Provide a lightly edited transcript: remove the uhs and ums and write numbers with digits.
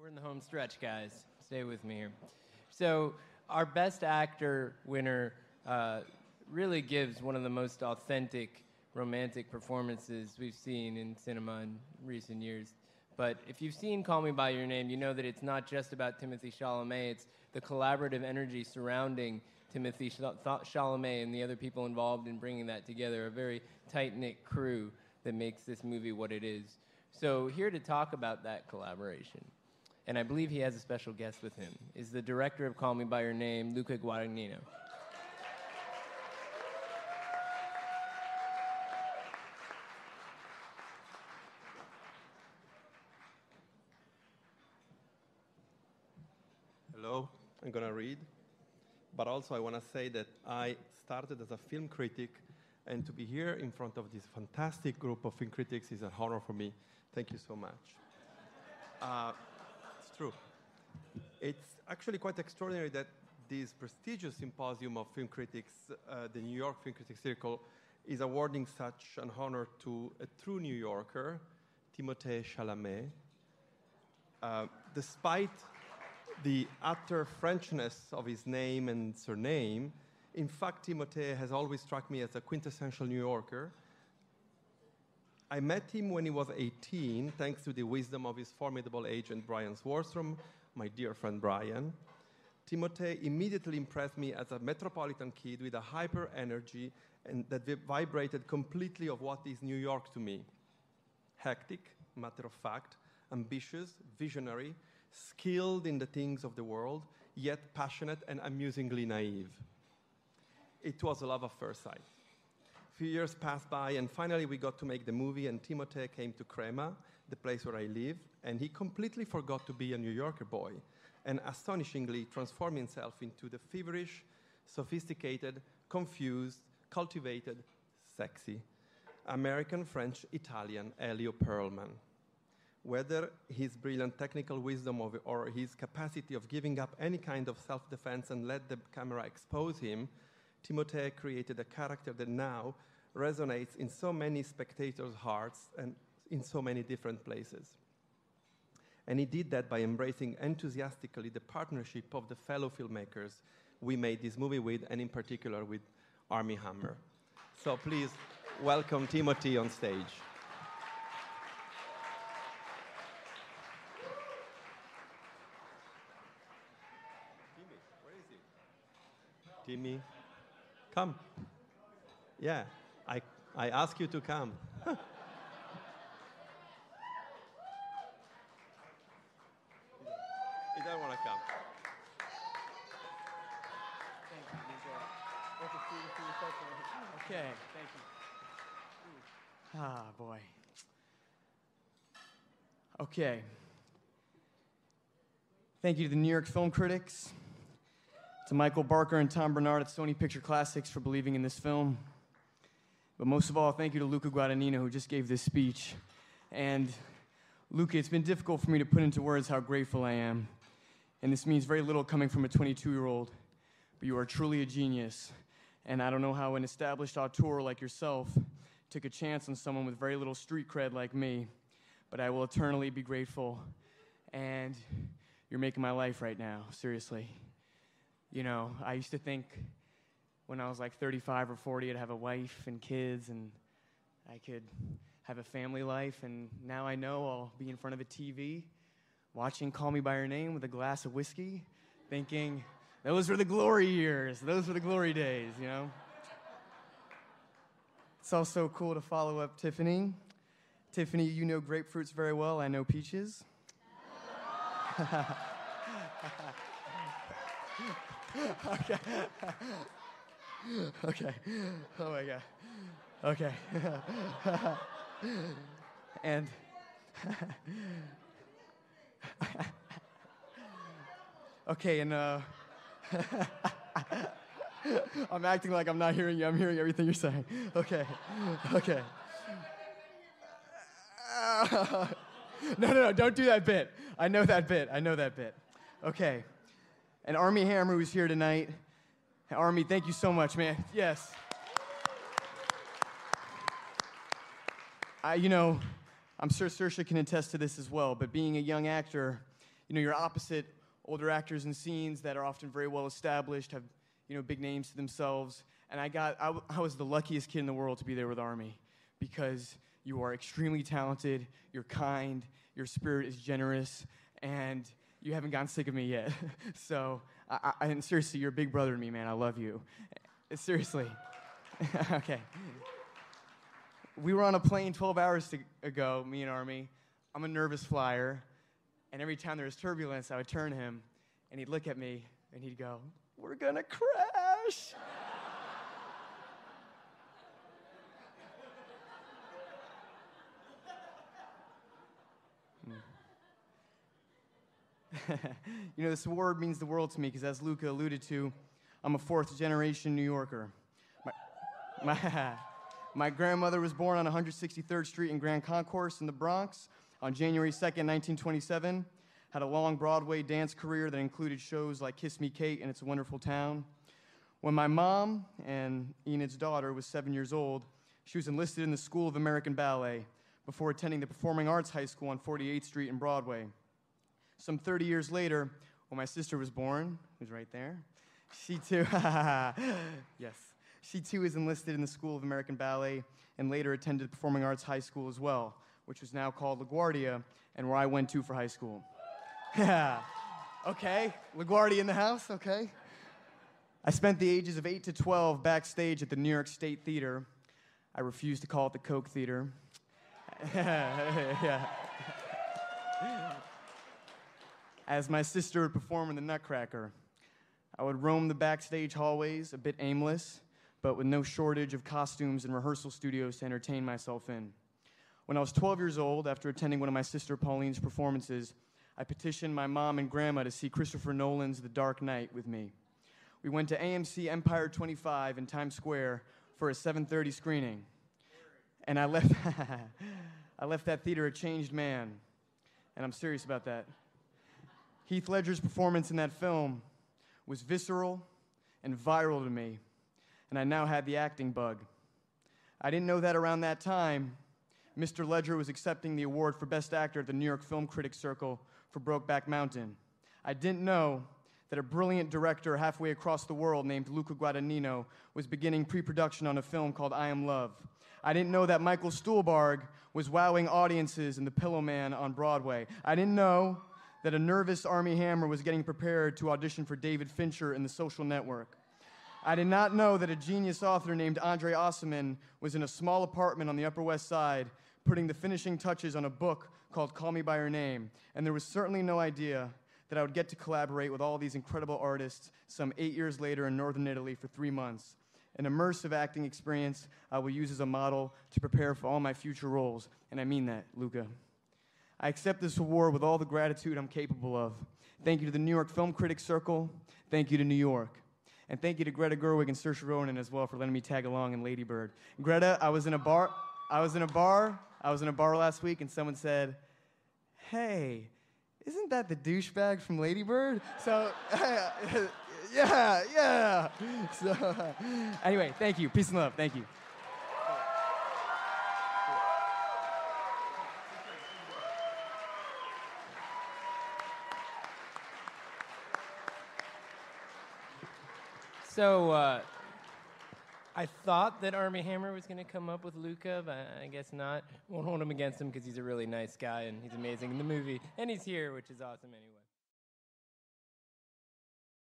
We're in the home stretch, guys. Stay with me here. So our Best Actor winner really gives one of the most authentic romantic performances we've seen in cinema in recent years. But if you've seen Call Me By Your Name, you know that it's not just about Timothée Chalamet. It's the collaborative energy surrounding Timothée Chalamet and the other people involved in bringing that together, a very tight-knit crew that makes this movie what it is. So here to talk about that collaboration, and I believe he has a special guest with him, is the director of Call Me By Your Name, Luca Guadagnino. Hello, I'm going to read. But also I want to say that I started as a film critic, and to be here in front of this fantastic group of film critics is an honor for me. Thank you so much. It's true. It's actually quite extraordinary that this prestigious symposium of film critics, the New York Film Critics Circle, is awarding such an honor to a true New Yorker, Timothée Chalamet. Despite the utter Frenchness of his name and surname, in fact, Timothée has always struck me as a quintessential New Yorker. I met him when he was 18, thanks to the wisdom of his formidable agent, Brian Swarstrom, my dear friend Brian. Timothée immediately impressed me as a metropolitan kid with a hyper energy and that vibrated completely of what is New York to me. Hectic, matter of fact, ambitious, visionary, skilled in the things of the world, yet passionate and amusingly naive. It was a love at first sight. A few years passed by, and finally we got to make the movie, and Timothée came to Crema, the place where I live, and he completely forgot to be a New Yorker boy, and astonishingly transformed himself into the feverish, sophisticated, confused, cultivated, sexy, American, French, Italian Elio Perlman. Whether his brilliant technical wisdom or his capacity of giving up any kind of self-defense and let the camera expose him, Timothée created a character that now resonates in so many spectators' hearts and in so many different places. And he did that by embracing enthusiastically the partnership of the fellow filmmakers we made this movie with, and in particular with Armie Hammer. So please welcome Timothée on stage. Timmy, come. Yeah, I ask you to come. He doesn't want to come. Thank you. Okay, thank you. Ah, boy. Okay. Thank you to the New York Film Critics, to Michael Barker and Tom Bernard at Sony Picture Classics for believing in this film. But most of all, thank you to Luca Guadagnino, who just gave this speech. And Luca, it's been difficult for me to put into words how grateful I am. And this means very little coming from a 22-year-old, but you are truly a genius. And I don't know how an established auteur like yourself took a chance on someone with very little street cred like me, but I will eternally be grateful. And you're making my life right now, seriously. You know, I used to think when I was like 35 or 40, I'd have a wife and kids and I could have a family life. And now I know I'll be in front of a TV watching Call Me By Your Name with a glass of whiskey, thinking, those were the glory years. Those were the glory days, you know? It's also cool to follow up Tiffany. Tiffany, you know grapefruits very well. I know peaches. Okay. Okay. Oh my God. Okay. And okay, and I'm acting like I'm not hearing you. I'm hearing everything you're saying. Okay. Okay. No, don't do that bit. I know that bit. Okay. And Armie Hammer, who's here tonight. Armie, thank you so much, man. Yes. You know, I'm sure Saoirse can attest to this as well, but being a young actor, you're opposite older actors in scenes that are often very well established, have, big names to themselves. And I was the luckiest kid in the world to be there with Army, because you are extremely talented, you're kind, your spirit is generous, and you haven't gotten sick of me yet. So, and seriously, you're a big brother to me, man. I love you. Seriously. Okay. We were on a plane 12 hours ago, me and Army. I'm a nervous flyer, and every time there was turbulence, I would turn to him, and he'd look at me, and he'd go, "We're gonna crash." This award means the world to me because, as Luca alluded to, I'm a fourth-generation New Yorker. My grandmother was born on 163rd Street in Grand Concourse in the Bronx on January 2nd, 1927. Had a long Broadway dance career that included shows like Kiss Me Kate and It's a Wonderful Town. When my mom, and Enid's daughter, was 7 years old, she was enlisted in the School of American Ballet before attending the Performing Arts High School on 48th Street in Broadway. Some 30 years later, when my sister was born, who's right there, she too, yes, she too was enlisted in the School of American Ballet and later attended Performing Arts High School as well, which was now called LaGuardia, and where I went to for high school. Okay, LaGuardia in the house, okay. I spent the ages of 8 to 12 backstage at the New York State Theater. I refuse to call it the Coke Theater. Yeah. As my sister would perform in the Nutcracker. I would roam the backstage hallways, a bit aimless, but with no shortage of costumes and rehearsal studios to entertain myself in. When I was 12 years old, after attending one of my sister Pauline's performances, I petitioned my mom and grandma to see Christopher Nolan's The Dark Knight with me. We went to AMC Empire 25 in Times Square for a 7:30 screening. And I left that theater a changed man. And I'm serious about that. Heath Ledger's performance in that film was visceral and viral to me, and I now had the acting bug. I didn't know that around that time, Mr. Ledger was accepting the award for Best Actor at the New York Film Critics Circle for Brokeback Mountain. I didn't know that a brilliant director halfway across the world named Luca Guadagnino was beginning pre-production on a film called I Am Love. I didn't know that Michael Stuhlbarg was wowing audiences in The Pillow Man on Broadway. I didn't know that a nervous Armie Hammer was getting prepared to audition for David Fincher in The Social Network. I did not know that a genius author named Andre Osman was in a small apartment on the Upper West Side putting the finishing touches on a book called Call Me By Your Name. And there was certainly no idea that I would get to collaborate with all these incredible artists some 8 years later in Northern Italy for 3 months. An immersive acting experience I will use as a model to prepare for all my future roles. And I mean that, Luca. I accept this award with all the gratitude I'm capable of. Thank you to the New York Film Critics Circle. Thank you to New York. And thank you to Greta Gerwig and Saoirse Ronan as well for letting me tag along in Lady Bird. Greta, I was in a bar last week, and someone said, "Hey, isn't that the douchebag from Lady Bird?" So, yeah. So, anyway, thank you. Peace and love. Thank you. So, I thought that Armie Hammer was going to come up with Luca, but I guess not. Won't hold him against him because he's a really nice guy and he's amazing in the movie. And he's here, which is awesome anyway.